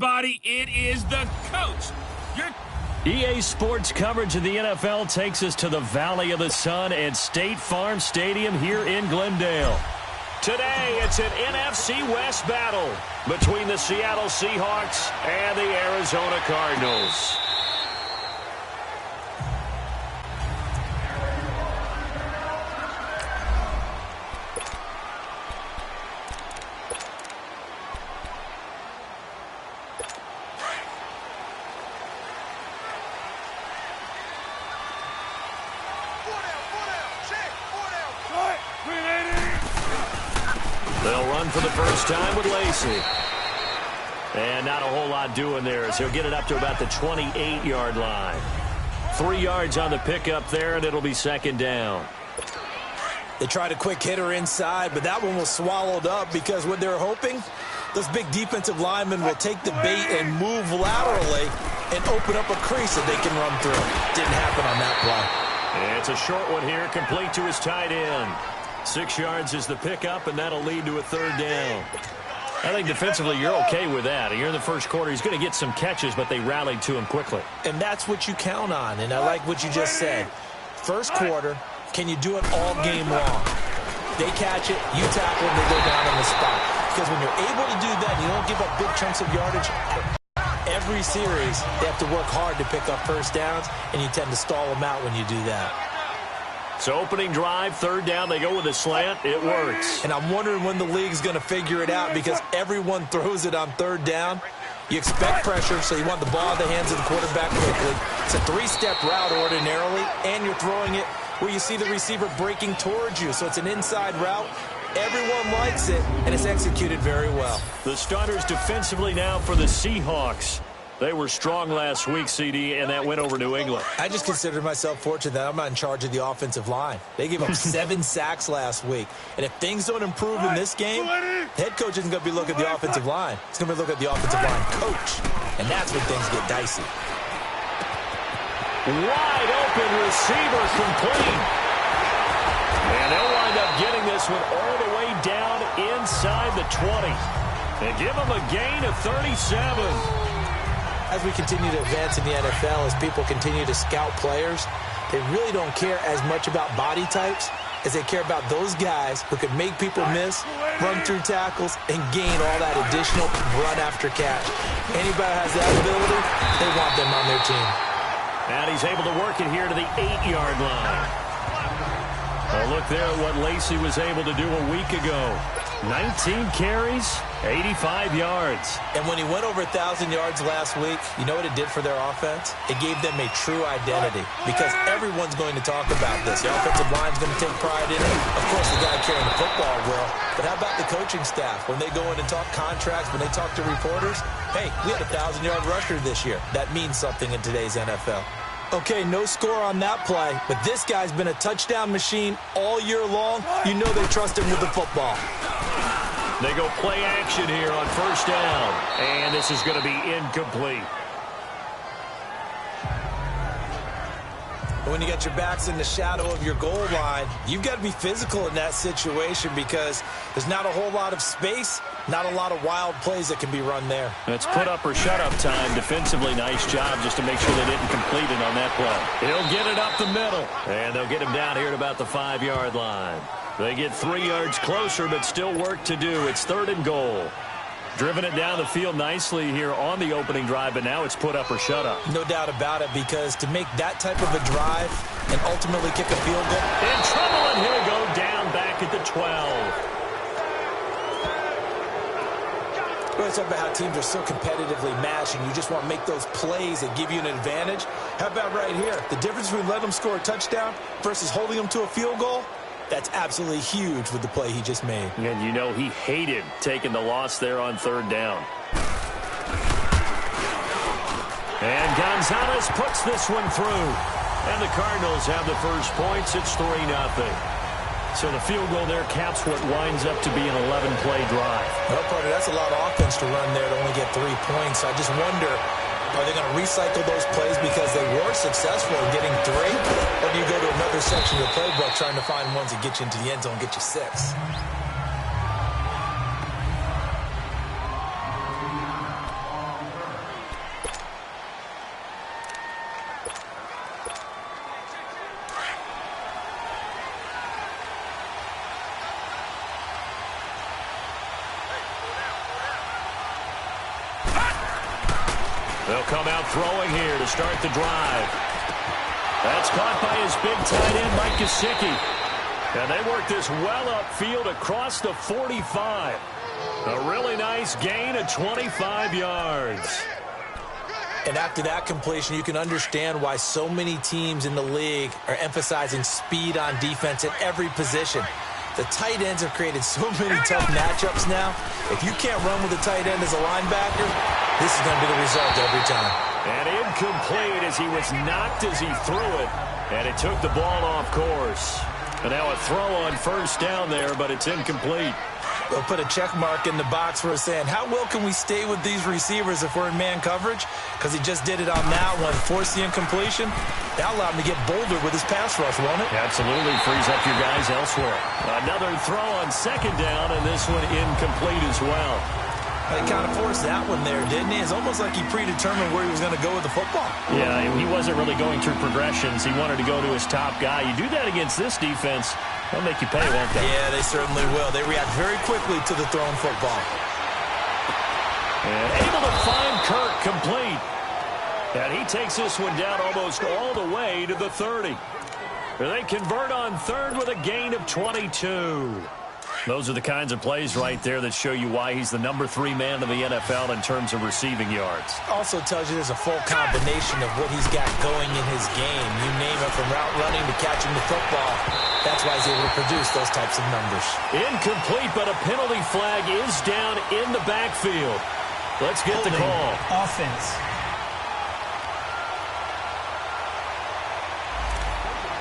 everybody. It is the coach. EA Sports coverage of the NFL takes us to the Valley of the Sun and State Farm Stadium here in Glendale. Today, it's an NFC West battle between the Seattle Seahawks and the Arizona Cardinals. They'll run for the first time with Lacey. And not a whole lot doing there as he'll get it up to about the 28-yard line. 3 yards on the pickup there, and it'll be second down. They tried a quick hitter inside, but that one was swallowed up because what they're hoping, those big defensive linemen will take the bait and move laterally and open up a crease that they can run through. Didn't happen on that play. And it's a short one here, complete to his tight end. 6 yards is the pickup, and that'll lead to a third down. I think defensively you're okay with that. Here in the first quarter, he's going to get some catches, but they rallied to him quickly. And that's what you count on, and I like what you just said. First quarter, can you do it all game long? They catch it, you tackle them, they go down on the spot. Because when you're able to do that, you don't give up big chunks of yardage. Every series, they have to work hard to pick up first downs, and you tend to stall them out when you do that. So opening drive, third down, they go with a slant. It works. And I'm wondering when the league's going to figure it out because everyone throws it on third down. You expect pressure, so you want the ball in the hands of the quarterback quickly. It's a three-step route ordinarily, and you're throwing it where you see the receiver breaking towards you. So it's an inside route. Everyone likes it, and it's executed very well. The starters defensively now for the Seahawks. They were strong last week, CD, and that went over New England. I just consider myself fortunate that I'm not in charge of the offensive line. They gave up 7 sacks last week. And if things don't improve in this game, head coach isn't going to be looking at the offensive line. He's going to be looking at the offensive line coach. And that's when things get dicey. Wide open receiver complete. And they'll wind up getting this one all the way down inside the 20. And give them a gain of 37. As we continue to advance in the NFL, as people continue to scout players, they really don't care as much about body types as they care about those guys who can make people miss, run through tackles, and gain all that additional run after catch. Anybody has that ability, they want them on their team. And he's able to work it here to the 8-yard line. A look there at what Lacey was able to do a week ago. 19 carries, 85 yards. And when he went over 1,000 yards last week, you know what it did for their offense? It gave them a true identity because everyone's going to talk about this. The offensive line's going to take pride in it. Of course, the guy carrying the football will. But how about the coaching staff? When they go in and talk contracts, when they talk to reporters, hey, we had a 1,000-yard rusher this year. That means something in today's NFL. Okay, no score on that play, but this guy's been a touchdown machine all year long. You know they trust him with the football. They go play action here on first down, and this is going to be incomplete. When you got your backs in the shadow of your goal line, you've got to be physical in that situation because there's not a whole lot of space, not a lot of wild plays that can be run there. That's put up or shut up time. Defensively, nice job just to make sure they didn't complete it on that play. He'll get it up the middle, and they'll get him down here at about the 5-yard line. They get 3 yards closer, but still work to do. It's third and goal. Driven it down the field nicely here on the opening drive, but now it's put up or shut up. No doubt about it, because to make that type of a drive and ultimately kick a field goal. In trouble, and he'll go down back at the 12. We're talking about how teams are so competitively matched, and you just want to make those plays that give you an advantage. How about right here? The difference between letting them score a touchdown versus holding them to a field goal? That's absolutely huge with the play he just made. And you know he hated taking the loss there on third down. And Gonzalez puts this one through. And the Cardinals have the first points. It's 3-0. So the field goal there caps what winds up to be an 11-play drive. Well, Carter, that's a lot of offense to run there to only get 3 points. I just wonder, are they going to recycle those plays because they were successful in getting 3? Or do you go to another section of the playbook trying to find ones that get you into the end zone and get you 6? They'll come out throwing here to start the drive. That's caught by his big tight end, Mike Gesicki. And they work this well upfield across the 45. A really nice gain of 25 yards. And after that completion, you can understand why so many teams in the league are emphasizing speed on defense at every position. The tight ends have created so many tough matchups now. If you can't run with a tight end as a linebacker, this is going to be the result every time. And incomplete as he was knocked as he threw it. And it took the ball off course. And now a throw on first down there, but it's incomplete. They'll put a check mark in the box for us saying, how well can we stay with these receivers if we're in man coverage? Because he just did it on that one, forced the incompletion. That allowed him to get bolder with his pass rush, won't it? Absolutely, frees up your guys elsewhere. Another throw on second down, and this one incomplete as well. He kind of forced that one there, didn't he? It's almost like he predetermined where he was going to go with the football. Yeah, he wasn't really going through progressions. He wanted to go to his top guy. You do that against this defense, they'll make you pay, won't they? Yeah, they certainly will. They react very quickly to the thrown football. And able to find Kirk complete. And he takes this one down almost all the way to the 30. They convert on third with a gain of 22. Those are the kinds of plays right there that show you why he's the number 3 man in the NFL in terms of receiving yards. Also tells you there's a full combination of what he's got going in his game. You name it, from route running to catching the football. That's why he's able to produce those types of numbers. Incomplete, but a penalty flag is down in the backfield. Let's get the call. Offense.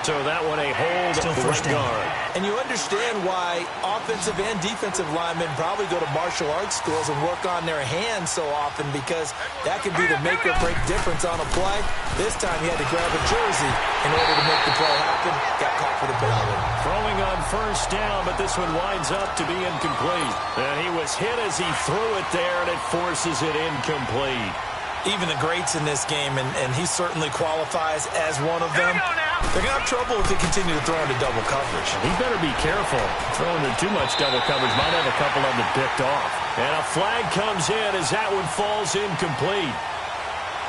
So that one a hold Still for first down. guard. And you understand why offensive and defensive linemen probably go to martial arts schools and work on their hands so often, because that can be the make or break difference on a play. This time he had to grab a jersey in order to make the play happen. Got caught for the penalty. Throwing on first down, but this one winds up to be incomplete. And he was hit as he threw it there, and it forces it incomplete. Even the greats in this game, and he certainly qualifies as one of them, they're going to have trouble if they continue to throw into double coverage. He better be careful. Throwing into too much double coverage might have a couple of them picked off. And a flag comes in as that one falls incomplete.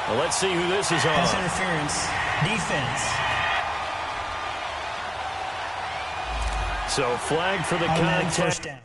Well, let's see who this is on. Pass interference. Defense. So flag for the Automatic contact. first down.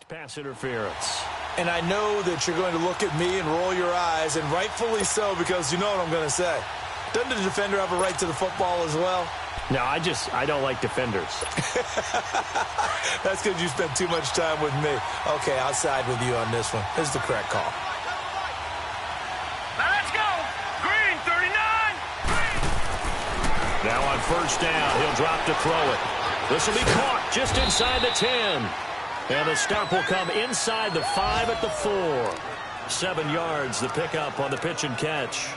Pass interference. And I know that you're going to look at me and roll your eyes, and rightfully so, because you know what I'm going to say. Doesn't the defender have a right to the football as well? No, I don't like defenders. That's because you spent too much time with me. Okay, I'll side with you on this one. This is the correct call. Let's go! Green, 39! Green! Now on first down, he'll drop to throw it. This will be caught just inside the 10. And the stop will come inside the 5 at the 4. 7 yards, the pickup on the pitch and catch.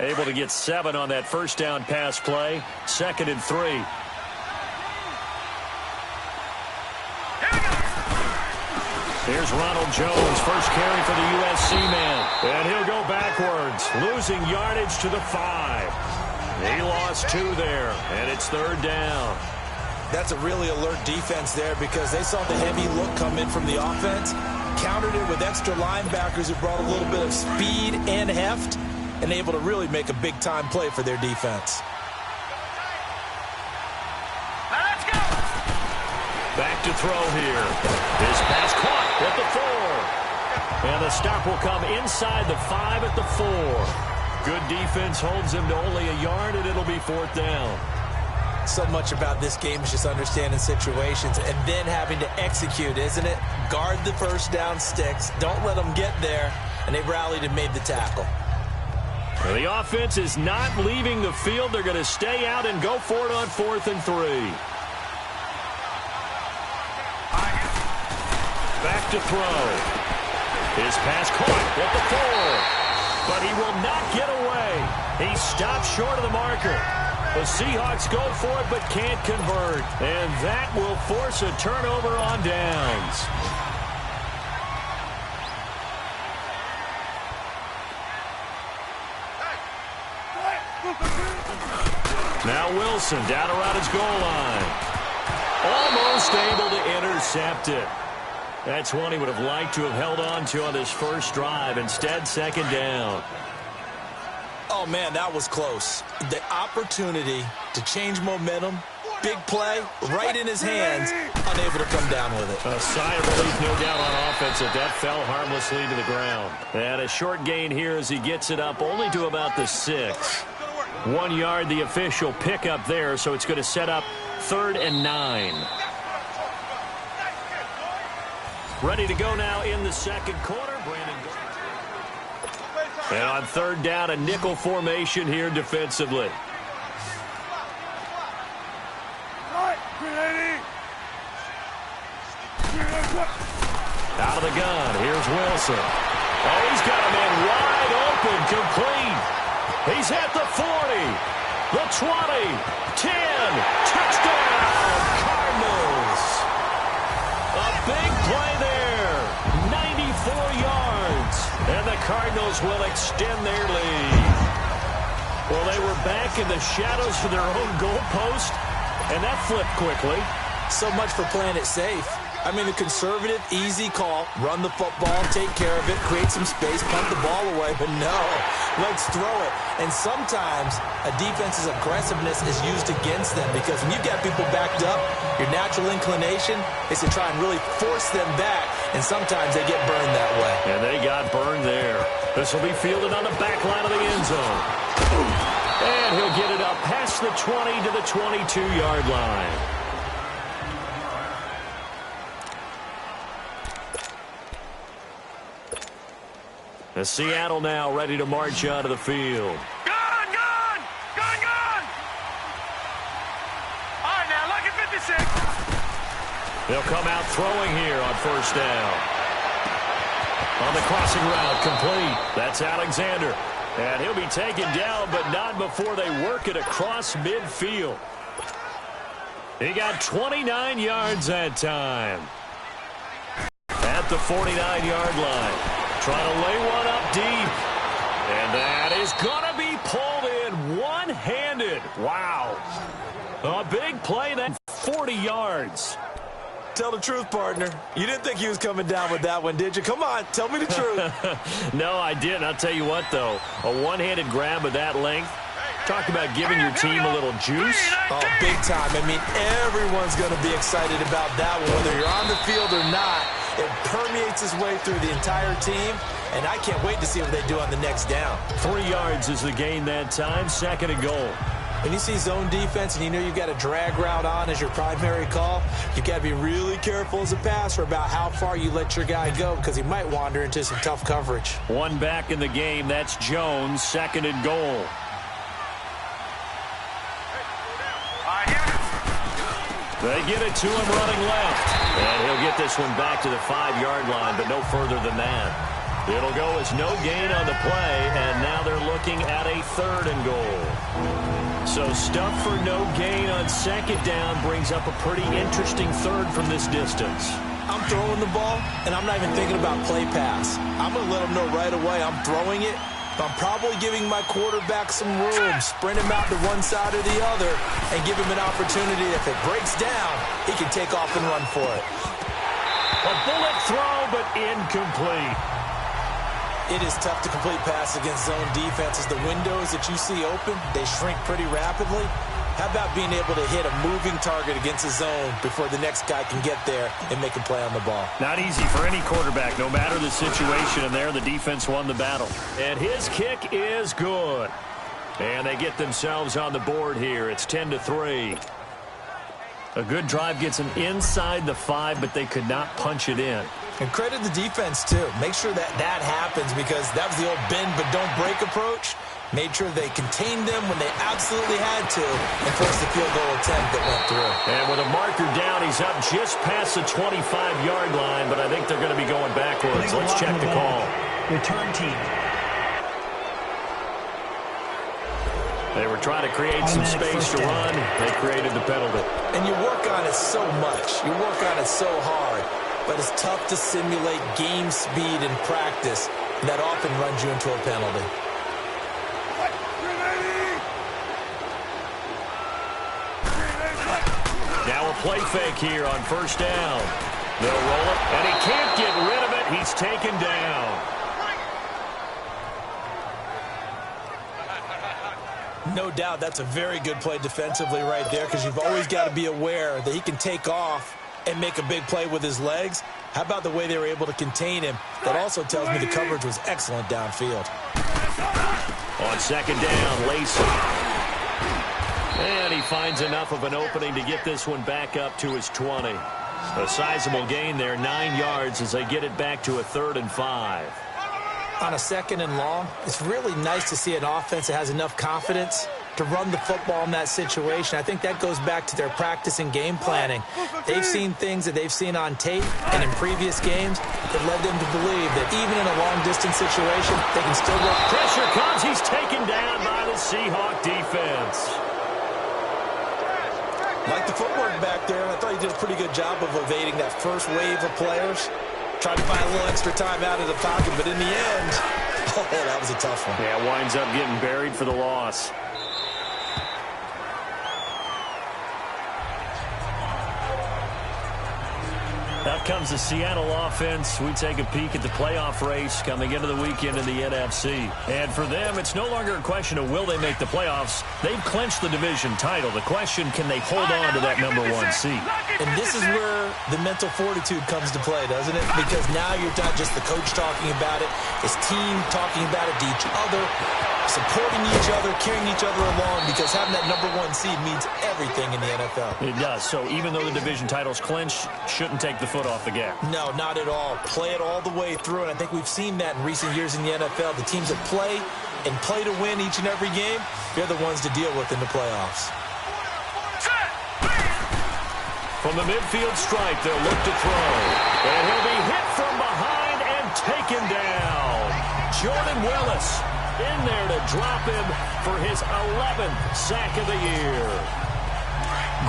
Able to get 7 on that first down pass play. 2nd and 3. Here's Ronald Jones, first carry for the USC man. And he'll go backwards, losing yardage to the 5. He lost 2 there, and it's 3rd down. That's a really alert defense there because they saw the heavy look come in from the offense, countered it with extra linebackers who brought a little bit of speed and heft, and able to really make a big-time play for their defense. Let's go! Back to throw here. His pass caught at the 4. And the stop will come inside the 5 at the 4. Good defense holds him to only a yard, and it'll be 4th down. So much about this game is just understanding situations and then having to execute, isn't it? Guard the first down sticks. Don't let them get there. And they rallied and made the tackle. Well, the offense is not leaving the field. They're going to stay out and go for it on 4th and 3. Back to throw. His pass caught at the 4. But he will not get away. He stops short of the marker. The Seahawks go for it but can't convert. And that will force a turnover on downs. Now Wilson down around his goal line. Almost able to intercept it. That's one he would have liked to have held on to on this first drive. Instead, 2nd down. Oh, man, that was close. The opportunity to change momentum, big play, right in his hands, unable to come down with it. A sigh of relief, no doubt, on offense, that fell harmlessly to the ground. And a short gain here as he gets it up only to about the 6. 1 yard, the official pickup there, so it's going to set up 3rd and 9. Ready to go now in the 2nd quarter. Brandon. And on 3rd down, a nickel formation here defensively. Out of the gun, here's Wilson. Oh, he's got a man wide open, complete. He's at the 40, the 20, 10, touchdown, Cardinals. A big play there, 94 yards, and the Cardinals will extend their lead. Well, they were back in the shadows for their own goalpost, and that flipped quickly. So much for playing it safe. I mean, the conservative, easy call, run the football, take care of it, create some space, punt the ball away, but no, let's throw it. And sometimes a defense's aggressiveness is used against them because when you've got people backed up, your natural inclination is to try and really force them back, and sometimes they get burned that way. And they got burned there. This will be fielded on the back line of the end zone. And he'll get it up past the 20 to the 22-yard line. The Seattle now ready to march onto the field. Gone, gone! Gone, gone! All right, now, look at 56. They'll come out throwing here on first down. On the crossing route, complete. That's Alexander. And he'll be taken down, but not before they work it across midfield. He got 29 yards that time. At the 49-yard line. Trying to lay one up deep. And that is going to be pulled in one-handed. Wow. A big play, then 40 yards. Tell the truth, partner. You didn't think he was coming down with that one, did you? Come on, tell me the truth. No, I didn't. I'll tell you what, though. A one-handed grab of that length, Talk about giving your team a little juice. Oh, big time. I mean, everyone's going to be excited about that one, whether you're on the field or not. It permeates its way through the entire team, and I can't wait to see what they do on the next down. 3 yards is the gain that time, 2nd and goal. When you see zone defense and you know you've got a drag route on as your primary call, you've got to be really careful as a passer about how far you let your guy go because he might wander into some tough coverage. One back in the game. That's Jones, 2nd and goal. They get it to him running left. And he'll get this one back to the 5-yard line, but no further than that. It'll go as no gain on the play, and now they're looking at a 3rd and goal. So stuff for no gain on 2nd down brings up a pretty interesting 3rd from this distance. I'm throwing the ball, and I'm not even thinking about play pass. I'm going to let them know right away I'm throwing it, but I'm probably giving my quarterback some room, sprint him out to one side or the other, and give him an opportunity. If it breaks down, he can take off and run for it. A bullet throw, but incomplete. It is tough to complete pass against zone defenses. The windows that you see open, they shrink pretty rapidly. How about being able to hit a moving target against a zone before the next guy can get there and make a play on the ball? Not easy for any quarterback, no matter the situation, and there the defense won the battle. And his kick is good. And they get themselves on the board here. It's 10-3. A good drive gets them inside the 5, but they could not punch it in. And credit the defense, too. Make sure that that happens because that was the old bend but don't break approach. Made sure they contained them when they absolutely had to and forced the field goal attempt that went through. And with a marker down, he's up just past the 25-yard line, but I think they're going to be going backwards. Let's check the call. Return team. They were trying to create some space to run. They created the penalty. And you work on it so much. You work on it so hard. But it's tough to simulate game speed in practice. And that often runs you into a penalty. Now a play fake here on 1st down. They'll roll it, and he can't get rid of it. He's taken down. No doubt that's a very good play defensively right there because you've always got to be aware that he can take off and make a big play with his legs. How about the way they were able to contain him? That also tells me the coverage was excellent downfield. On 2nd down, Lacey. And he finds enough of an opening to get this one back up to his 20. A sizable gain there, 9 yards as they get it back to a 3rd and 5. On a 2nd and long, it's really nice to see an offense that has enough confidence to run the football in that situation. I think that goes back to their practice and game planning. They've seen things that they've seen on tape and in previous games that led them to believe that even in a long-distance situation, they can still work. Pressure comes. He's taken down by the Seahawk defense. Like the footwork back there, I thought he did a pretty good job of evading that first wave of players. Tried to find a little extra time out of the pocket, but in the end, oh, that was a tough one. Yeah, winds up getting buried for the loss. Out comes the Seattle offense. We take a peek at the playoff race coming into the weekend in the NFC. And for them, it's no longer a question of will they make the playoffs. They've clinched the division title. The question, can they hold on to that #1 seed? And this is where the mental fortitude comes to play, doesn't it? Because now you're not just the coach talking about it. It's team talking about it to each other, supporting each other, carrying each other along, because having that #1 seed means everything in the NFL. It does. So even though the division title's clinched, shouldn't take the foot off the gas. No, not at all. Play it all the way through, and I think we've seen that in recent years in the NFL. The teams that play and play to win each and every game, they're the ones to deal with in the playoffs. From the midfield stripe, they'll look to throw. And he'll be hit from behind and taken down. Jordan Willis in there to drop him for his 11th sack of the year.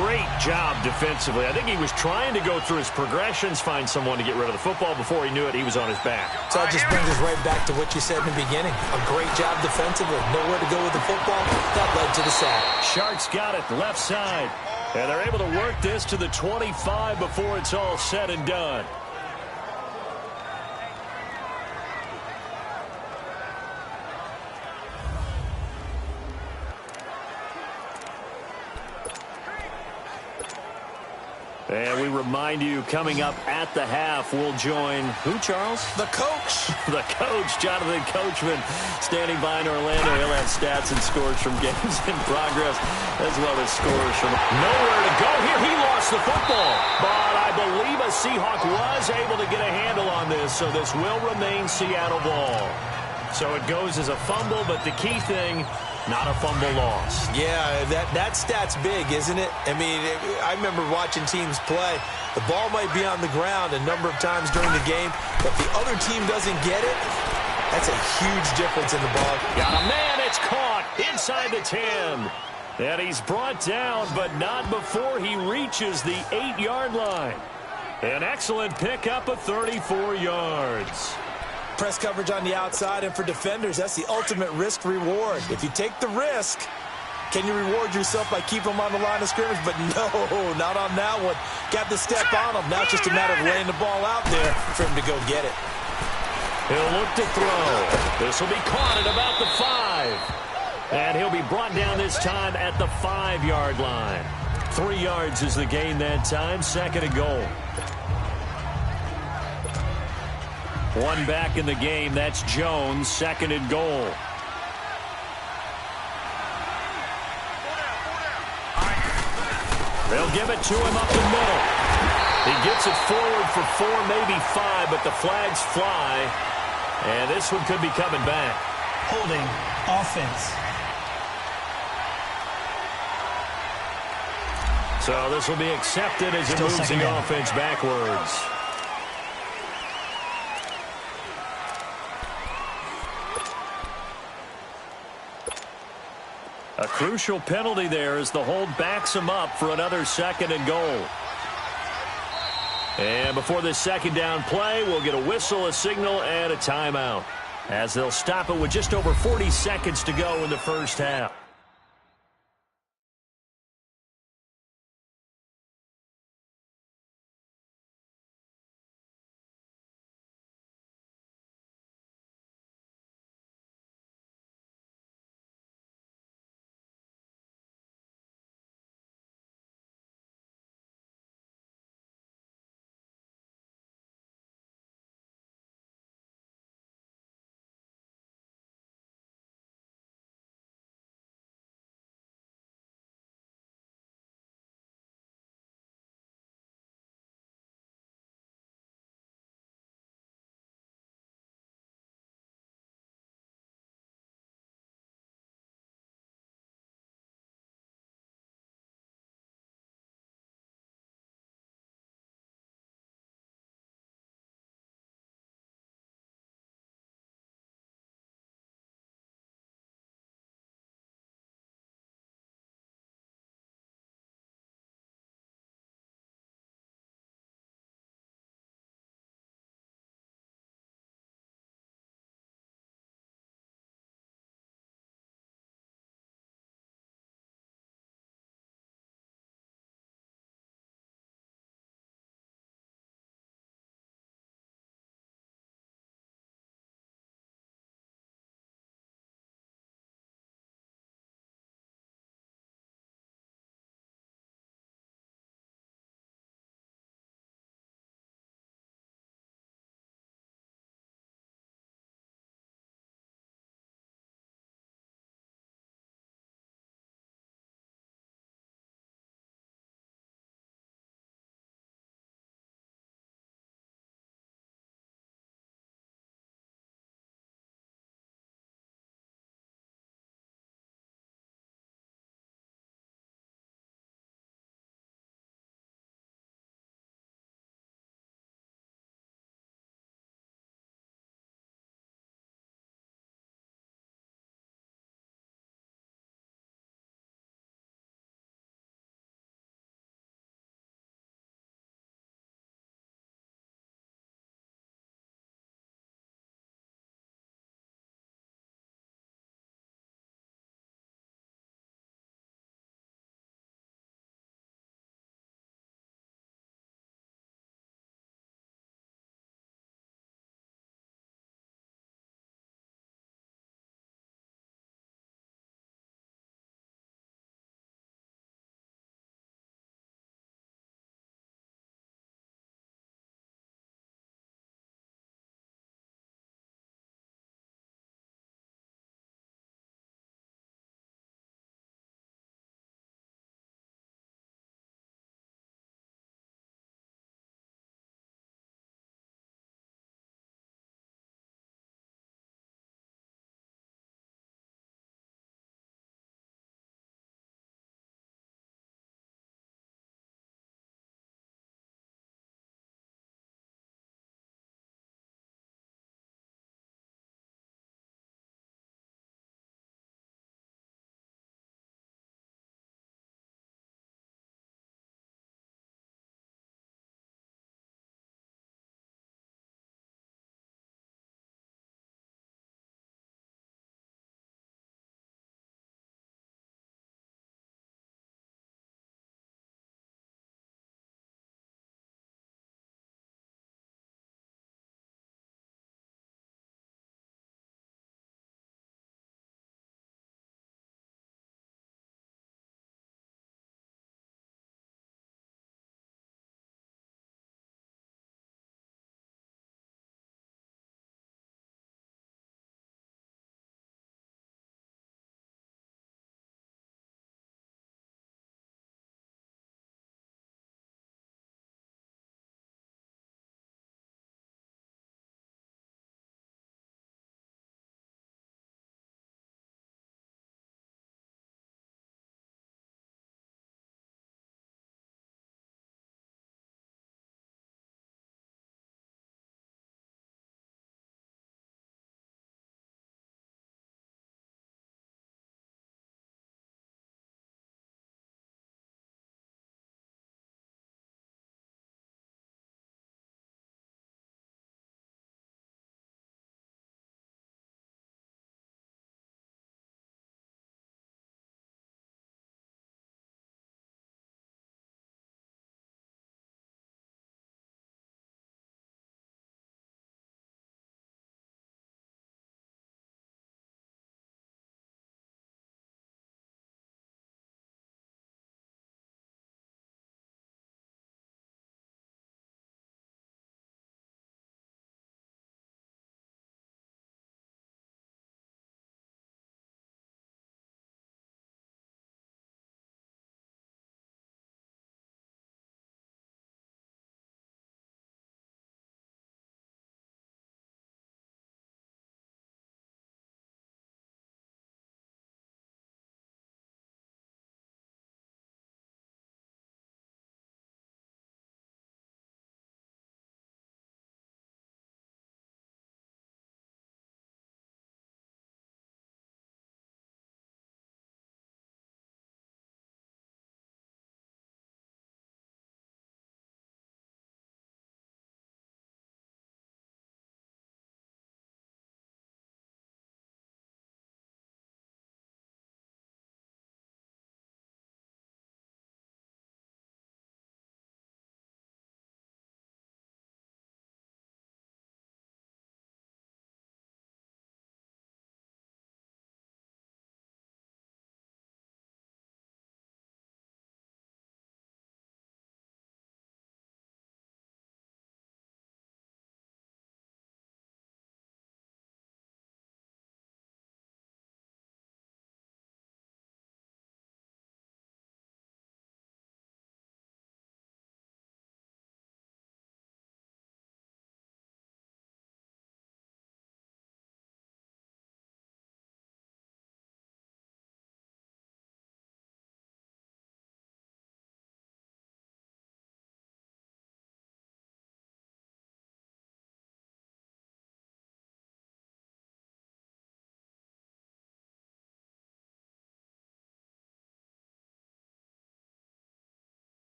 Great job defensively. I think he was trying to go through his progressions, find someone to get rid of the football. Before he knew it, he was on his back. So that just brings us right back to what you said in the beginning. A great job defensively. Nowhere to go with the football. That led to the sack. Sharks got it left side. And they're able to work this to the 25 before it's all said and done. And we remind you, coming up at the half, we'll join who, Charles? The coach. The coach, Jonathan Coachman, standing by in Orlando. He'll have stats and scores from games in progress, as well as scores from nowhere to go here. He lost the football, but I believe a Seahawk was able to get a handle on this, so this will remain Seattle ball. So it goes as a fumble, but the key thing, not a fumble loss. Yeah, that stat's big, isn't it? I mean, I remember watching teams play. The ball might be on the ground a number of times during the game, but if the other team doesn't get it, that's a huge difference in the ball. Got a man, it's caught inside the 10. And he's brought down, but not before he reaches the 8-yard line. An excellent pickup of 34 yards. Press coverage on the outside, and for defenders, that's the ultimate risk-reward. If you take the risk, can you reward yourself by keeping them on the line of scrimmage? But no, not on that one. Got to step on them. Now it's just a matter of laying the ball out there for him to go get it. He'll look to throw. This will be caught at about the 5. And he'll be brought down this time at the 5-yard line. 3 yards is the gain that time, 2nd and goal. One back in the game, that's Jones, 2nd and goal. They'll give it to him up the middle. He gets it forward for 4, maybe 5, but the flags fly. And this one could be coming back. Holding offense. So this will be accepted as it Still moves the second down. offense backwards. A crucial penalty there as the hold backs him up for another 2nd and goal. And before this 2nd down play, we'll get a whistle, a signal, and a timeout, as they'll stop it with just over 40 seconds to go in the first half.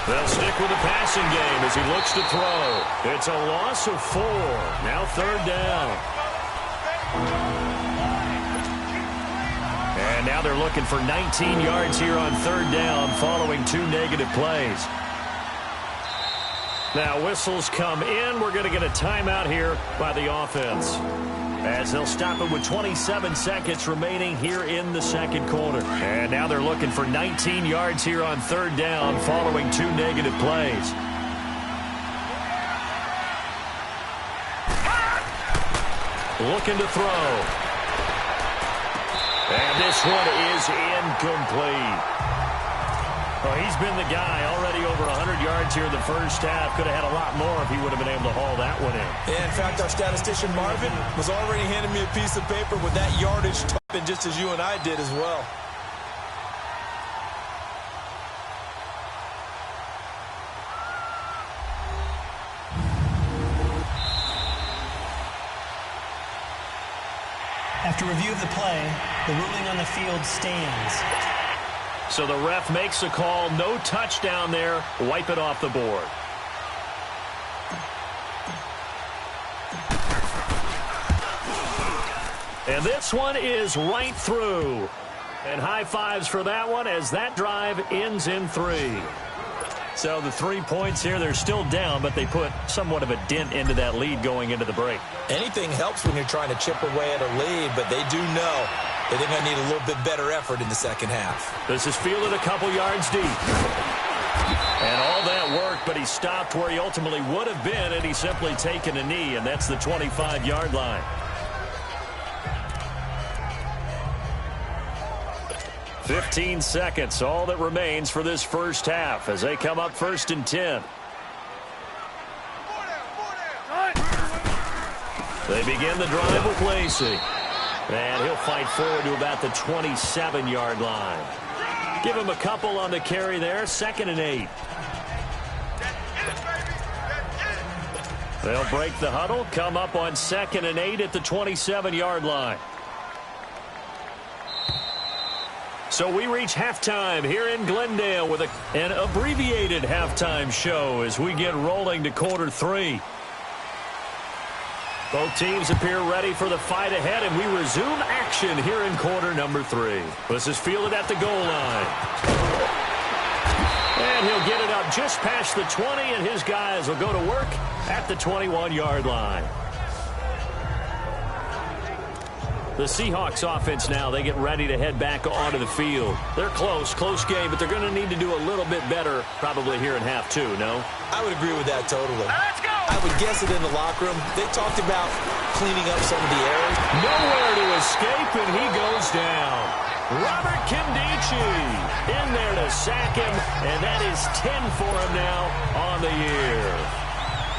They'll stick with the passing game as he looks to throw. It's a loss of 4. Now 3rd down. And now they're looking for 19 yards here on 3rd down following 2 negative plays. Now whistles come in. We're going to get a timeout here by the offense, as they'll stop it with 27 seconds remaining here in the 2nd quarter. And now they're looking for 19 yards here on 3rd down following 2 negative plays. Looking to throw. And this one is incomplete. Well, he's been the guy already over 100 yards here in the first half. Could have had a lot more if he would have been able to haul that one in. Yeah, in fact, our statistician Marvin was already handing me a piece of paper with that yardage token, just as you and I did as well. After review of the play, the ruling on the field stands. So the ref makes a call. No touchdown there. Wipe it off the board. And this one is right through. And high fives for that one as that drive ends in 3. So the 3 points here, they're still down, but they put somewhat of a dent into that lead going into the break. Anything helps when you're trying to chip away at a lead, but they do know that they're going to need a little bit better effort in the 2nd half. This is fielded a couple yards deep. And all that worked, but he stopped where he ultimately would have been, and he's simply taken a knee, and that's the 25-yard line. "15 seconds, all that remains for this first half as they come up 1st and 10. They begin the drive with Lacey. And he'll fight forward to about the 27-yard line. Give him a couple on the carry there, 2nd and 8. They'll break the huddle, come up on 2nd and 8 at the 27-yard line. So we reach halftime here in Glendale with an abbreviated halftime show as we get rolling to quarter 3. Both teams appear ready for the fight ahead, and we resume action here in quarter number 3. This is fielded at the goal line. And he'll get it up just past the 20, and his guys will go to work at the 21-yard line. The Seahawks offense now, they get ready to head back onto the field. They're close game, but they're going to need to do a little bit better probably here in half 2, no? I would agree with that totally. Let's go! I would guess it in the locker room. They talked about cleaning up some of the errors. Nowhere to escape, and he goes down. Robert Kindici in there to sack him, and that is 10 for him now on the year.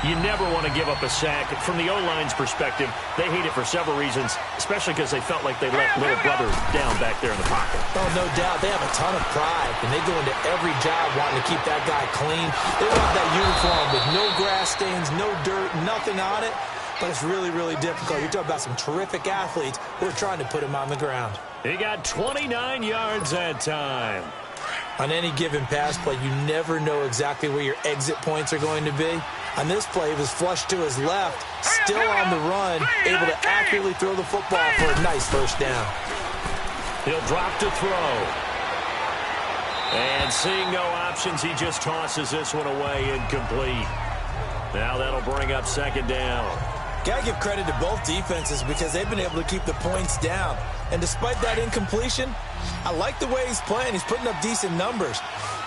You never want to give up a sack. From the O-line's perspective, they hate it for several reasons, especially because they felt like they let little brother down back there in the pocket. Oh, no doubt. They have a ton of pride, and they go into every job wanting to keep that guy clean. They want that uniform with no grass stains, no dirt, nothing on it. But it's really, really difficult. You're talking about some terrific athletes who are trying to put him on the ground. He got 29 yards that time. On any given pass play, you never know exactly where your exit points are going to be. On this play, he was flushed to his left, still on the run, able to accurately throw the football for a nice first down. He'll drop to throw. And seeing no options, he just tosses this one away incomplete. Now that'll bring up 2nd down. Got to give credit to both defenses because they've been able to keep the points down. And despite that incompletion, I like the way he's playing. He's putting up decent numbers.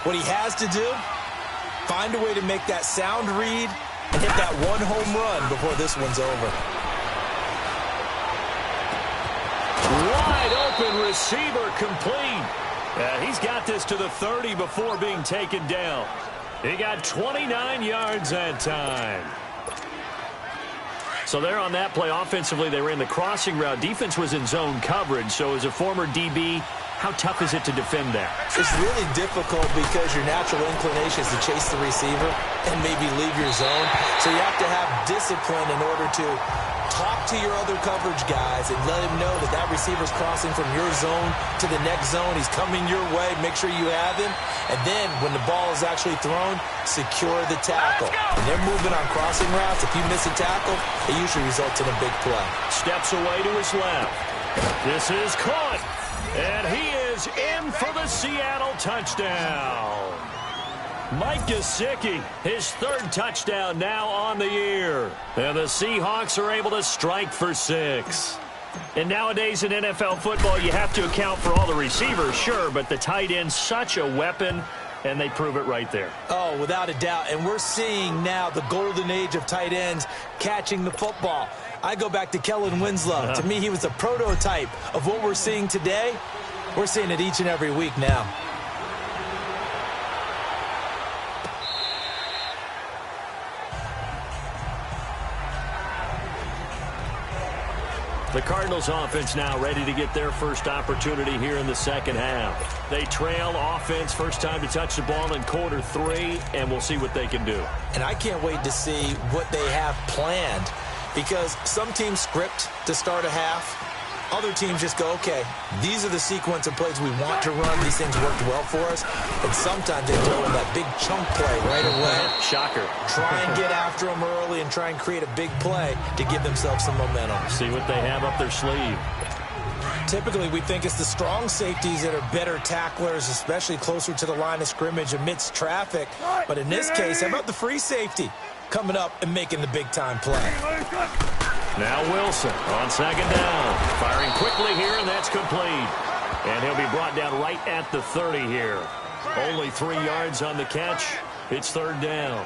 What he has to do, find a way to make that sound read and hit that one home run before this one's over. Wide open receiver complete. He's got this to the 30 before being taken down. He got 29 yards that time. So there on that play, offensively, they ran the crossing route. Defense was in zone coverage. So as a former DB, how tough is it to defend that? It's really difficult because your natural inclination is to chase the receiver and maybe leave your zone. So you have to have discipline in order to talk to your other coverage guys and let him know that that receiver's crossing from your zone to the next zone. He's coming your way. Make sure you have him. And then when the ball is actually thrown, secure the tackle. And they're moving on crossing routes. If you miss a tackle, it usually results in a big play. Steps away to his left. This is caught. And he is in for the Seattle touchdown. Mike Gesicki, his third touchdown now on the year. And the Seahawks are able to strike for 6. And nowadays in NFL football, you have to account for all the receivers, sure, but the tight end's such a weapon, and they prove it right there. Oh, without a doubt. And we're seeing now the golden age of tight ends catching the football. I go back to Kellen Winslow. To me, he was a prototype of what we're seeing today. We're seeing it each and every week now. The Cardinals offense now ready to get their first opportunity here in the second half. They trail offense, first time to touch the ball in quarter 3, and we'll see what they can do. And I can't wait to see what they have planned, because some teams script to start a half. Other teams just go, okay, these are the sequence of plays we want to run. These things worked well for us. And sometimes they throw in that big chunk play right away. Shocker. Try and get after them early and try and create a big play to give themselves some momentum. See what they have up their sleeve. Typically, we think it's the strong safeties that are better tacklers, especially closer to the line of scrimmage amidst traffic. But in this case, how about the free safety coming up and making the big-time play? Now Wilson on second down. Firing quickly here, and that's complete. And he'll be brought down right at the 30 here. Only 3 yards on the catch. It's third down.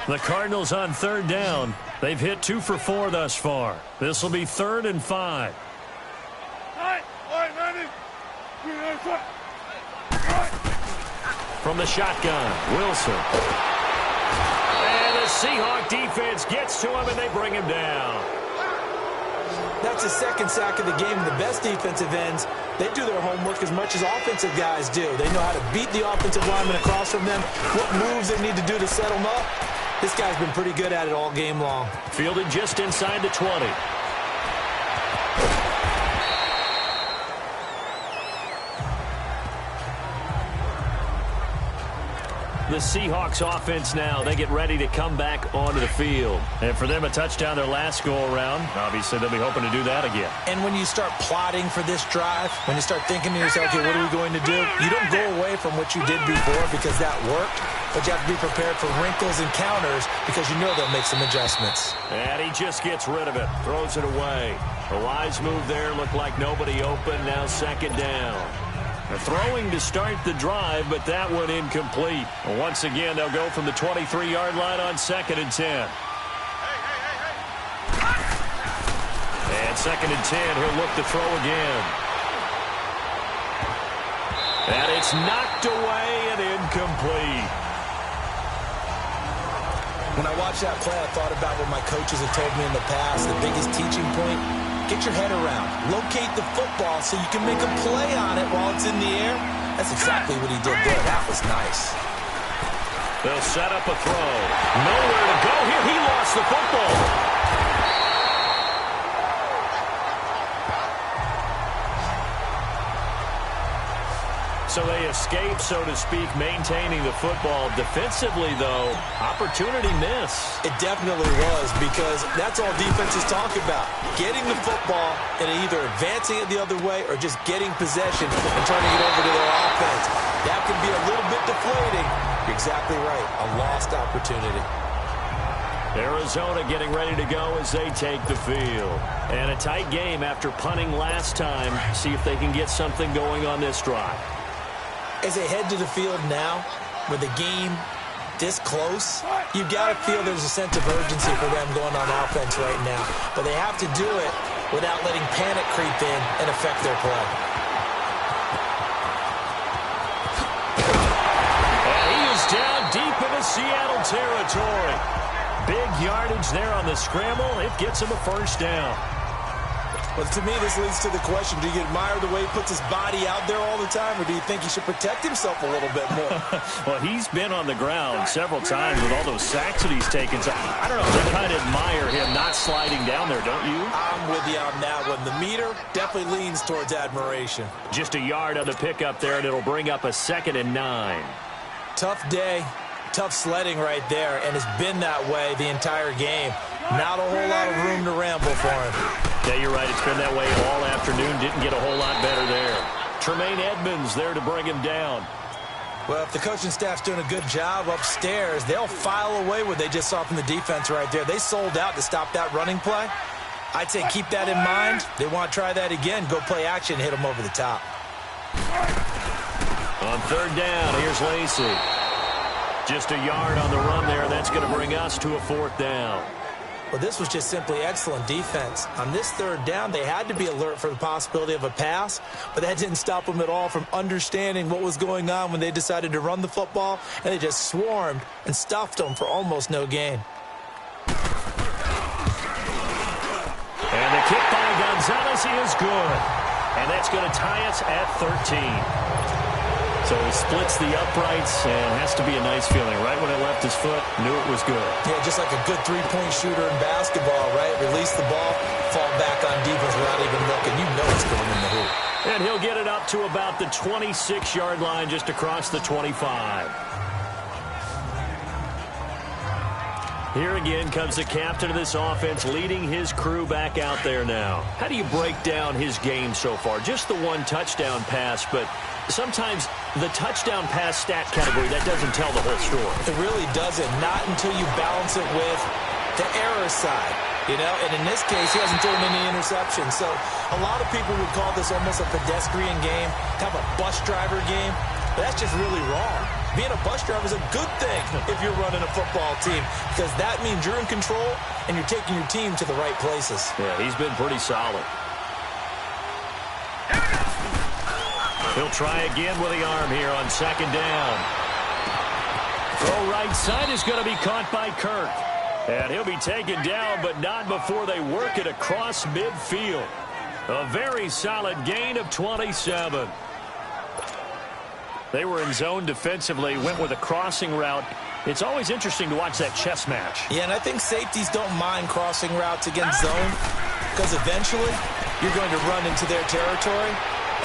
The Cardinals on third down. They've hit 2 for 4 thus far. This will be 3rd and 5. From the shotgun, Wilson. And the Seahawk defense gets to him, and they bring him down. That's the second sack of the game. The best defensive ends, they do their homework as much as offensive guys do. They know how to beat the offensive lineman across from them, what moves they need to do to set them up. This guy's been pretty good at it all game long. Fielded just inside the 20. The Seahawks offense now, they get ready to come back onto the field. And for them, a touchdown their last go-around. Obviously, they'll be hoping to do that again. And when you start plotting for this drive, when you start thinking to yourself, okay, what are we going to do? You don't go away from what you did before because that worked, but you have to be prepared for wrinkles and counters because you know they'll make some adjustments. And he just gets rid of it, throws it away. A wise move there, looked like nobody open, now second down. They're throwing to start the drive, but that one incomplete. Once again, they'll go from the 23-yard line on 2nd and 10. And 2nd and 10, he'll look to throw again. And it's knocked away and incomplete. When I watched that play, I thought about what my coaches have told me in the past. The biggest teaching point, get your head around. Locate the football so you can make a play on it while it's in the air. That's exactly what he did there. That was nice. They'll set up a throw. Nowhere to go here. He lost the football. So they escape, so to speak, maintaining the football. Defensively, though, opportunity miss. It definitely was, because that's all defenses talk about. Getting the football and either advancing it the other way or just getting possession and turning it over to their offense. That can be a little bit deflating. You're exactly right. A lost opportunity. Arizona getting ready to go as they take the field. And a tight game after punting last time. See if they can get something going on this drive. As they head to the field now, with the game this close, you've got to feel there's a sense of urgency for them going on offense right now. But they have to do it without letting panic creep in and affect their play. And he is down deep into Seattle territory. Big yardage there on the scramble. It gets him a first down. Well, to me, this leads to the question, do you admire the way he puts his body out there all the time, or do you think he should protect himself a little bit more? Well, he's been on the ground several times with all those sacks that he's taken. So I don't know, I kind of admire him not sliding down there, don't you? I'm with you on that one. The meter definitely leans towards admiration. Just a yard on the pickup there, and it'll bring up a 2nd and 9. Tough day, tough sledding right there, and it's been that way the entire game. Not a whole lot of room to ramble for him. Yeah, you're right. It's been that way all afternoon. Didn't get a whole lot better there. Tremaine Edmonds there to bring him down. Well, if the coaching staff's doing a good job upstairs, they'll file away what they just saw from the defense right there. They sold out to stop that running play. I'd say keep that in mind. They want to try that again. Go play action, hit them over the top. On 3rd down, here's Lacey. Just a yard on the run there. That's going to bring us to a 4th down. Well, this was just simply excellent defense. On this 3rd down, they had to be alert for the possibility of a pass, but that didn't stop them at all from understanding what was going on when they decided to run the football, and they just swarmed and stuffed them for almost no gain. And the kick by Gonzalez is good. And that's going to tie us at 13. So he splits the uprights, and has to be a nice feeling. Right when it left his foot, knew it was good. Yeah, just like a good three-point shooter in basketball, right? Release the ball, fall back on defense without even looking. You know it's going in the hoop. And he'll get it up to about the 26-yard line, just across the 25. Here again comes the captain of this offense, leading his crew back out there now. How do you break down his game so far? Just the one touchdown pass, but sometimes the touchdown pass stat category, that doesn't tell the whole story. It really doesn't. Not until you balance it with the error side. You know, and in this case, he hasn't thrown any interceptions. So a lot of people would call this almost a pedestrian game, kind of a bus driver game. But that's just really wrong. Being a bus driver is a good thing if you're running a football team, because that means you're in control and you're taking your team to the right places. Yeah, he's been pretty solid. He'll try again with the arm here on 2nd down. Throw right side is going to be caught by Kirk. And he'll be taken down, but not before they work it across midfield. A very solid gain of 27. They were in zone defensively, went with a crossing route. It's always interesting to watch that chess match. Yeah, and I think safeties don't mind crossing routes against zone, because eventually you're going to run into their territory,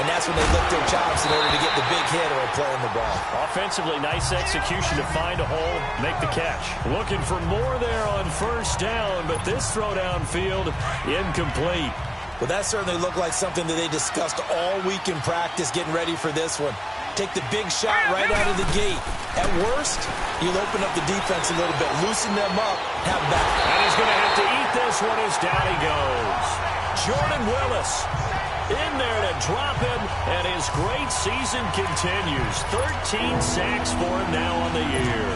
and that's when they lift their chops in order to get the big hit or play on the ball. Offensively, nice execution to find a hole, make the catch. Looking for more there on 1st down, but this throw downfield incomplete. Well, that certainly looked like something that they discussed all week in practice, getting ready for this one. Take the big shot right out of the gate. At worst, you'll open up the defense a little bit, loosen them up, have back. And he's going to have to eat this one as down he goes. Jordan Willis in there to drop him, and his great season continues. 13 sacks for him now on the year.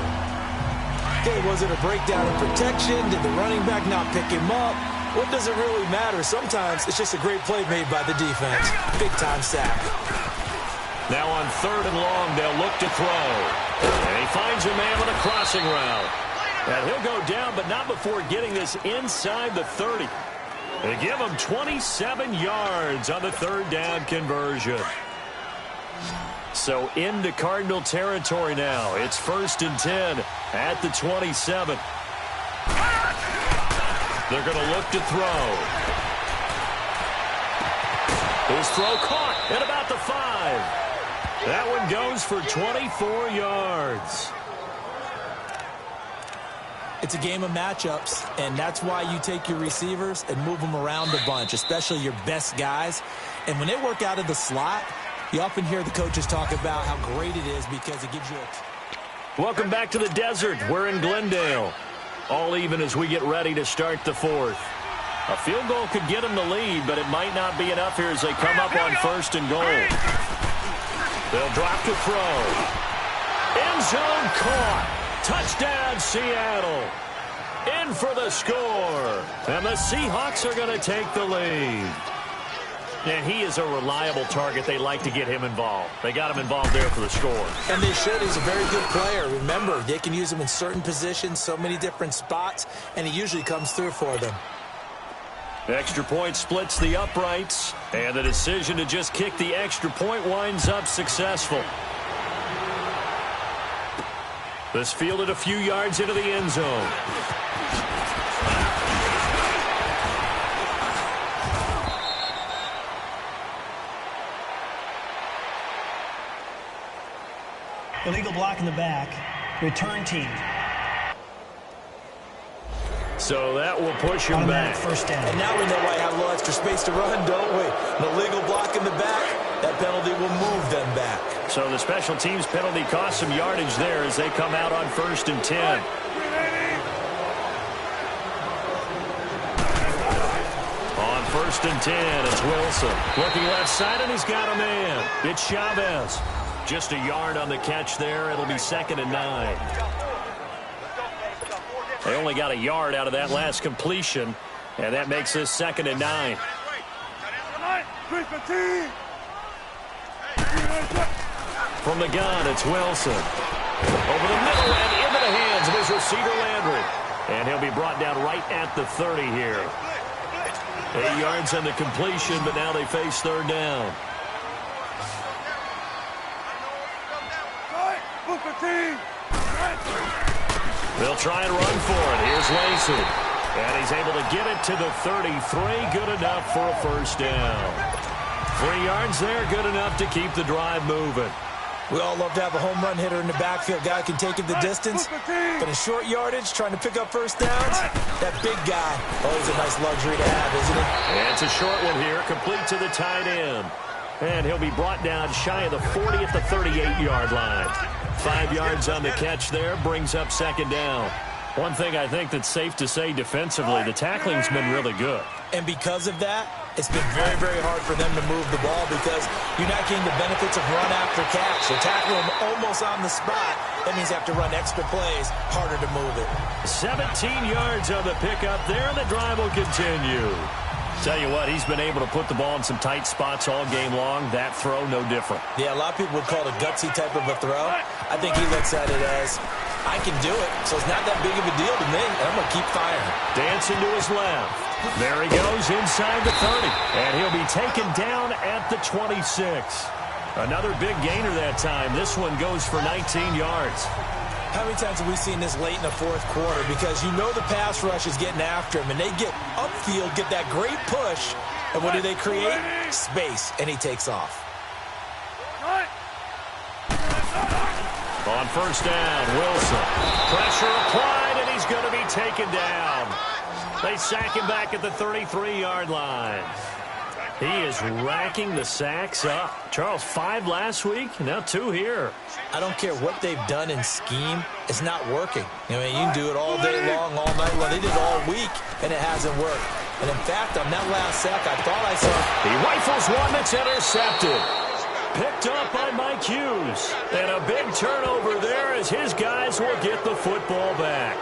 Okay, was it a breakdown in protection? Did the running back not pick him up? What does it really matter? Sometimes it's just a great play made by the defense. Big-time sack. Now on 3rd and long, they'll look to throw. And he finds a man with a crossing route. And he'll go down, but not before getting this inside the 30. They give him 27 yards on the 3rd down conversion. So into Cardinal territory now. It's 1st and 10 at the 27. They're going to look to throw. His throw caught at about the 5. That one goes for 24 yards. It's a game of matchups, and that's why you take your receivers and move them around a bunch, especially your best guys. And when they work out of the slot, you often hear the coaches talk about how great it is because it gives you a... Welcome back to the desert. We're in Glendale. All even as we get ready to start the 4th. A field goal could get them the lead, but it might not be enough here as they come up on 1st and goal. They'll drop to throw. End zone caught. Touchdown, Seattle. In for the score. And the Seahawks are going to take the lead. And he is a reliable target. They like to get him involved. They got him involved there for the score. And they should. He's a very good player. Remember, they can use him in certain positions, so many different spots, and he usually comes through for them. Extra point splits the uprights, and the decision to just kick the extra point winds up successful. This fielded a few yards into the end zone. Illegal block in the back. Return team. So that will push him back. First down. And now we know why I have a little extra space to run, don't we? An illegal block in the back. That penalty will move them back. So the special teams penalty cost some yardage there as they come out on 1st and 10. On 1st and 10, it's Wilson. Looking left side, and he's got a man. It's Chavez. Just a yard on the catch there. It'll be 2nd and 9. They only got a yard out of that last completion, and that makes this 2nd and 9. From the gun, it's Wilson. Over the middle and into the hands of his receiver, Landry. And he'll be brought down right at the 30 here. 8 yards on the completion, but now they face 3rd down. They'll try and run for it. Here's Lacey. And he's able to get it to the 33. Good enough for a 1st down. 3 yards there, good enough to keep the drive moving. We all love to have a home run hitter in the backfield. Guy can take it the distance. But in short yardage, trying to pick up 1st downs, that big guy, always a nice luxury to have, isn't it? And it's a short one here, complete to the tight end. And he'll be brought down shy of the 40 at the 38-yard line. 5 yards on the catch there, brings up 2nd down. One thing I think that's safe to say defensively, the tackling's been really good. And because of that, it's been very, very hard for them to move the ball because you're not getting the benefits of run after catch. They're tackling them almost on the spot. That means you have to run extra plays, harder to move it. 17 yards on the pickup there, and the drive will continue. Tell you what, he's been able to put the ball in some tight spots all game long. That throw, no different. Yeah, a lot of people would call it a gutsy type of a throw. I think he looks at it as, I can do it, so it's not that big of a deal to me, and I'm going to keep firing. Dancing to his left. There he goes inside the 30, and he'll be taken down at the 26. Another big gainer that time. This one goes for 19 yards. How many times have we seen this late in the 4th quarter? Because you know the pass rush is getting after him, and they get upfield, get that great push, and what do they create? Space, and he takes off. On 1st down, Wilson. Pressure applied, and he's going to be taken down. They sack him back at the 33-yard line. He is racking the sacks up. Charles, 5 last week, now 2 here. I don't care what they've done in scheme. It's not working. I mean, you can do it all day long, all night long. They did it all week, and it hasn't worked. And, in fact, on that last sack, I thought I saw he rifles one that's intercepted. Picked up by Mike Hughes. And a big turnover there as his guys will get the football back.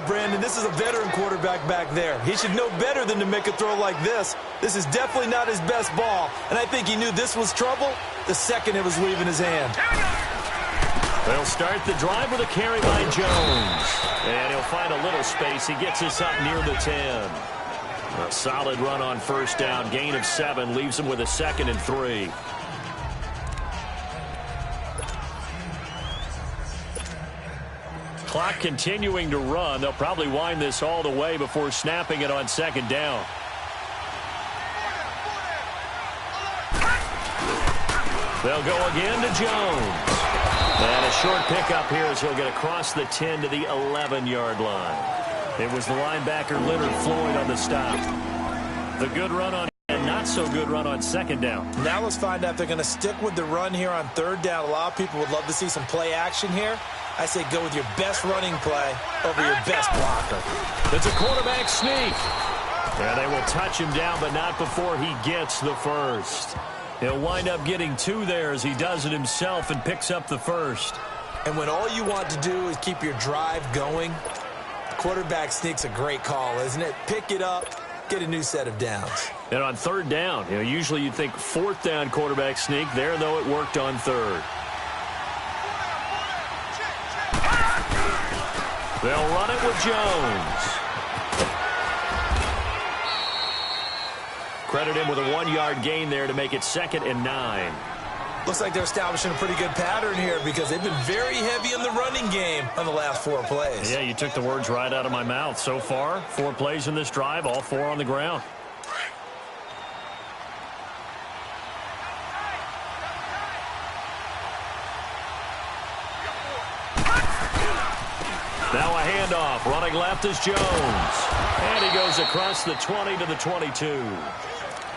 Brandon, this is a veteran quarterback back there. He should know better than to make a throw like this. This is definitely not his best ball, and I think he knew this was trouble the second it was leaving his hand. They'll start the drive with a carry by Jones, and he'll find a little space. He gets us up near the 10. A solid run on 1st down, gain of 7, leaves him with a 2nd and 3. Clock continuing to run. They'll probably wind this all the way before snapping it on 2nd down. They'll go again to Jones. And a short pickup here as he'll get across the 10 to the 11-yard line. It was the linebacker Leonard Floyd on the stop. The good run on and not so good run on 2nd down. Now let's find out if they're going to stick with the run here on 3rd down. A lot of people would love to see some play action here. I say go with your best running play over your best blocker. It's a quarterback sneak. And they will touch him down, but not before he gets the 1st. He'll wind up getting 2 there as he does it himself and picks up the 1st. And when all you want to do is keep your drive going, quarterback sneak's a great call, isn't it? Pick it up, get a new set of downs. And on 3rd down, usually you'd think 4th down quarterback sneak. There, though, it worked on 3rd. They'll run it with Jones. credit him with a 1-yard gain there to make it 2nd and 9. Looks like they're establishing a pretty good pattern here because they've been very heavy in the running game on the last 4 plays. Yeah, you took the words right out of my mouth. So far, 4 plays in this drive, all 4 on the ground. Now a handoff. Running left is Jones. And he goes across the 20 to the 22.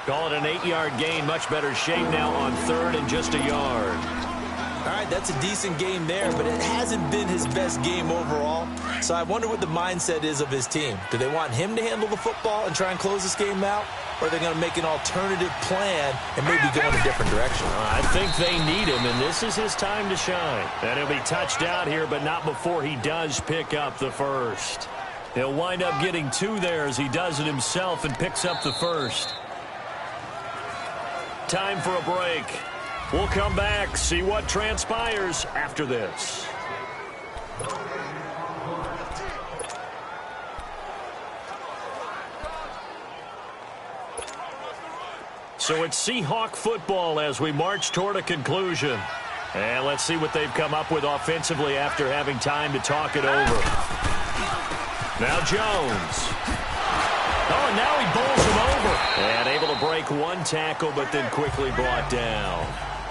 Call it an 8-yard gain. Much better shape now on 3rd and just a yard. All right, that's a decent game there, but it hasn't been his best game overall. So I wonder what the mindset is of his team. Do they want him to handle the football and try and close this game out? Or are they going to make an alternative plan and maybe go in a different direction? I think they need him, and this is his time to shine. And he'll be touched out here, but not before he does pick up the first. He'll wind up getting 2 there as he does it himself and picks up the first. Time for a break. We'll come back, see what transpires after this. So it's Seahawk football as we march toward a conclusion. And let's see what they've come up with offensively after having time to talk it over. Now Jones. Oh, and now he bowls him over. And able to break 1 tackle, but then quickly brought down.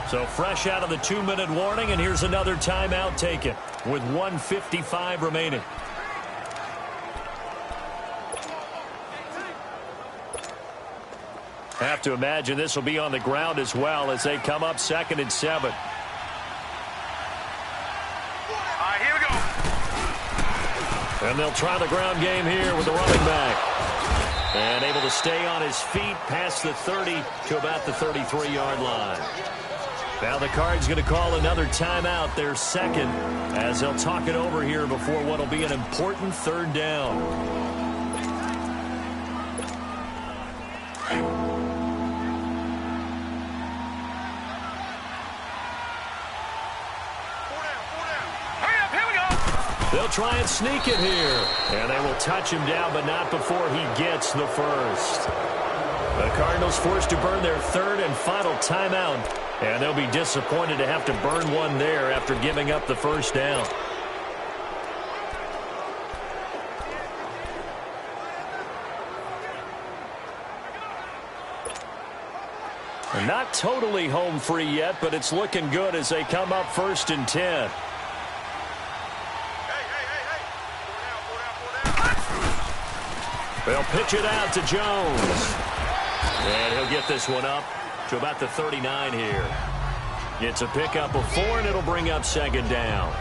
So fresh out of the 2-minute warning, and here's another timeout taken with 1:55 remaining. Have to imagine this will be on the ground as well as they come up 2nd and 7. All right, here we go. And they'll try the ground game here with the running back. And able to stay on his feet past the 30 to about the 33-yard line. Now the Cards going to call another timeout, their 2nd, as they'll talk it over here before what will be an important 3rd down. They'll try and sneak it here. And they will touch him down, but not before he gets the first. The Cardinals forced to burn their 3rd and final timeout. And they'll be disappointed to have to burn one there after giving up the first down. And not totally home free yet, but it's looking good as they come up 1st and 10. They'll pitch it out to Jones. And he'll get this one up to about the 39 here. Gets a pickup of 4, and it'll bring up 2nd down.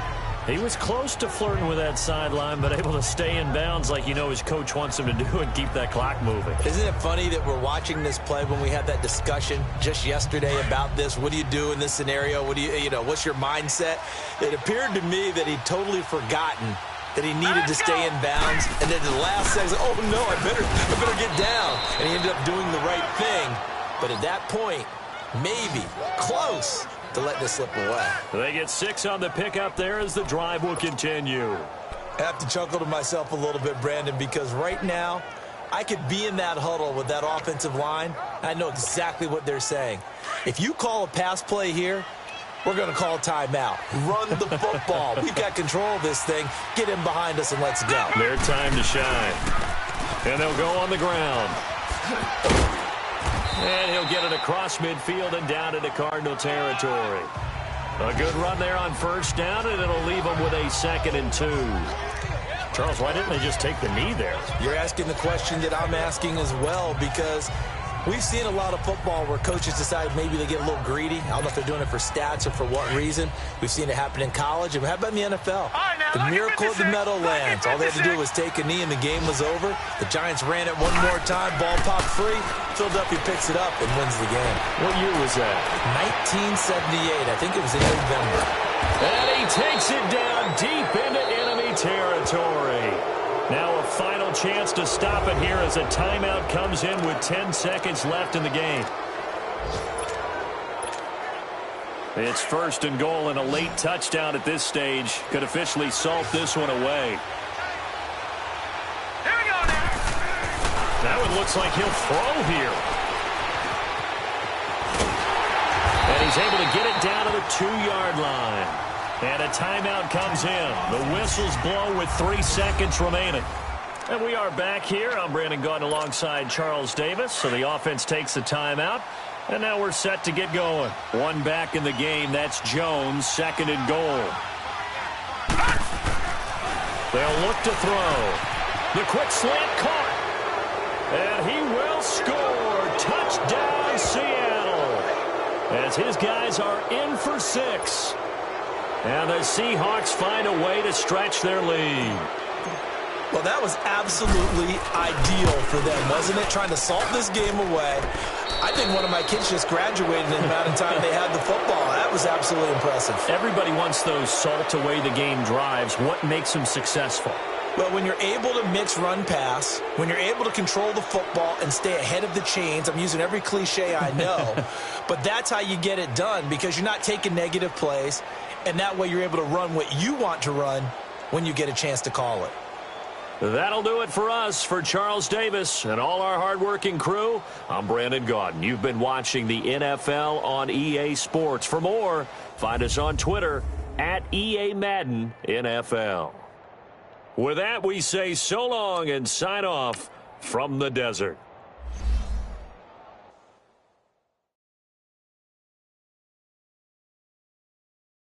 He was close to flirting with that sideline, but able to stay in bounds like his coach wants him to do and keep that clock moving. Isn't it funny that we're watching this play when we had that discussion just yesterday about this? What do you do in this scenario? What do what's your mindset? It appeared to me that he'd totally forgotten that he needed to stay in bounds, and then the last second, oh no, I better get down. And he ended up doing the right thing. But at that point, maybe close to let this slip away. They get 6 on the pickup there as the drive will continue. I have to chuckle to myself a little bit, Brandon, because right now I could be in that huddle with that offensive line. I know exactly what they're saying. If you call a pass play here, we're going to call a timeout. Run the football. We've got control of this thing. Get him behind us and let's go. Their time to shine. And they'll go on the ground. And he'll get it across midfield and down into Cardinal territory. A good run there on 1st down, and it'll leave them with a 2nd and 2. Charles, why didn't they just take the knee there? You're asking the question that I'm asking as well, because we've seen a lot of football where coaches decide maybe they get a little greedy. I don't know if they're doing it for stats or for what reason. We've seen it happen in college. And how about in the NFL? The miracle of the Meadowlands. All they had to do was take a knee and the game was over. The Giants ran it one more time. Ball popped free. Philadelphia picks it up and wins the game. What year was that? 1978. I think it was in November. And he takes it down deep into enemy territory. Now a final chance to stop it here as a timeout comes in with 10 seconds left in the game. It's 1st and goal, and a late touchdown at this stage could officially salt this one away. Here we go now. Now it looks like he'll throw here. he's able to get it down to the 2-yard line. And a timeout comes in. The whistle's blown with 3 seconds remaining. And we are back here. I'm Brandon Gaudin alongside Charles Davis. So the offense takes a timeout. And now we're set to get going. One back in the game. That's Jones, 2nd and goal. They'll look to throw. The quick slant caught. And he will score. Touchdown, Seattle. As his guys are in for 6. And the Seahawks find a way to stretch their lead. Well, that was absolutely ideal for them, wasn't it? Trying to salt this game away. I think one of my kids just graduated in the amount of time they had the football. That was absolutely impressive. Everybody wants those salt away the game drives. What makes them successful? Well, when you're able to mix run-pass, when you're able to control the football and stay ahead of the chains, I'm using every cliche I know, but that's how you get it done because you're not taking negative plays, and that way you're able to run what you want to run when you get a chance to call it. That'll do it for us. For Charles Davis and all our hardworking crew, I'm Brandon Gaudin. You've been watching the NFL on EA Sports. For more, find us on Twitter at EA Madden NFL. With that, we say so long and sign off from the desert.